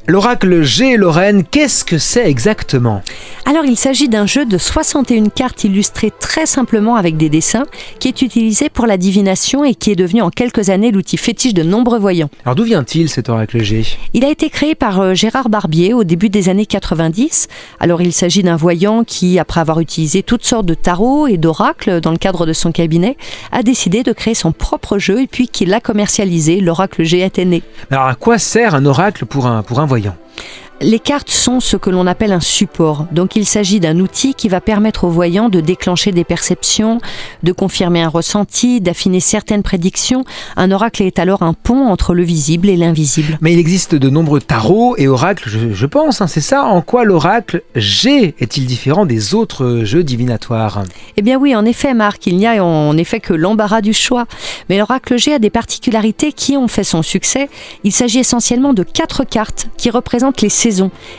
L'oracle G, Lorraine, qu'est-ce que c'est exactement? Alors il s'agit d'un jeu de 61 cartes illustrées très simplement avec des dessins qui est utilisé pour la divination et qui est devenu en quelques années l'outil fétiche de nombreux voyants. Alors d'où vient-il cet oracle G? Il a été créé par Gérard Barbier au début des années 90. Alors il s'agit d'un voyant qui, après avoir utilisé toutes sortes de tarots et d'oracles dans le cadre de son cabinet, a décidé de créer son propre jeu et puis qu'il l'a commercialisé. L'oracle G est né. Alors à quoi sert un oracle pour un voyant? Les cartes sont ce que l'on appelle un support. Donc il s'agit d'un outil qui va permettre aux voyants de déclencher des perceptions, de confirmer un ressenti, d'affiner certaines prédictions. Un oracle est alors un pont entre le visible et l'invisible. Mais il existe de nombreux tarots et oracles, je pense, c'est ça. En quoi l'oracle G est-il différent des autres jeux divinatoires? Eh bien oui, en effet Marc, il n'y a en effet que l'embarras du choix. Mais l'oracle G a des particularités qui ont fait son succès. Il s'agit essentiellement de 4 cartes qui représentent les saisons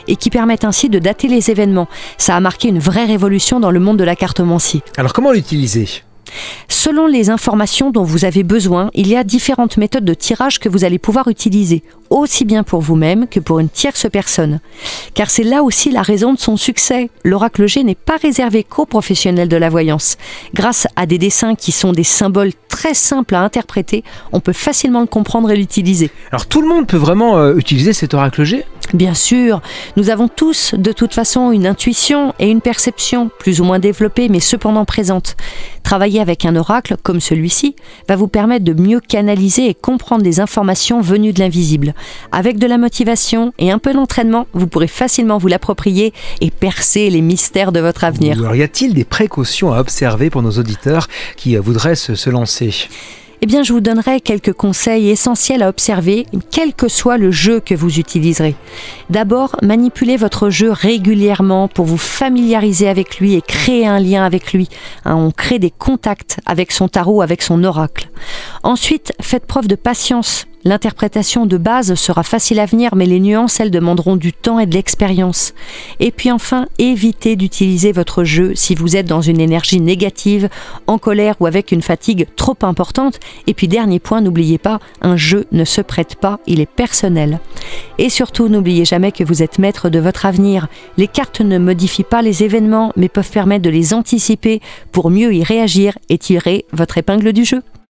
et qui permettent ainsi de dater les événements. Ça a marqué une vraie révolution dans le monde de la cartomancie. Alors comment l'utiliser? Selon les informations dont vous avez besoin, il y a différentes méthodes de tirage que vous allez pouvoir utiliser, aussi bien pour vous-même que pour une tierce personne. Car c'est là aussi la raison de son succès. L'oracle G n'est pas réservé qu'aux professionnels de la voyance. Grâce à des dessins qui sont des symboles très simples à interpréter, on peut facilement le comprendre et l'utiliser. Alors tout le monde peut vraiment utiliser cet oracle G? Bien sûr, nous avons tous de toute façon une intuition et une perception plus ou moins développée mais cependant présente. Travailler avec un oracle comme celui-ci va vous permettre de mieux canaliser et comprendre des informations venues de l'invisible. Avec de la motivation et un peu d'entraînement, vous pourrez facilement vous l'approprier et percer les mystères de votre avenir. Alors y a-t-il des précautions à observer pour nos auditeurs qui voudraient se lancer? Eh bien, je vous donnerai quelques conseils essentiels à observer, quel que soit le jeu que vous utiliserez. D'abord, manipulez votre jeu régulièrement pour vous familiariser avec lui et créer un lien avec lui. On crée des contacts avec son tarot, avec son oracle. Ensuite, faites preuve de patience. L'interprétation de base sera facile à venir, mais les nuances, elles, demanderont du temps et de l'expérience. Et puis enfin, évitez d'utiliser votre jeu si vous êtes dans une énergie négative, en colère ou avec une fatigue trop importante. Et puis dernier point, n'oubliez pas, un jeu ne se prête pas, il est personnel. Et surtout, n'oubliez jamais que vous êtes maître de votre avenir. Les cartes ne modifient pas les événements, mais peuvent permettre de les anticiper pour mieux y réagir et tirer votre épingle du jeu.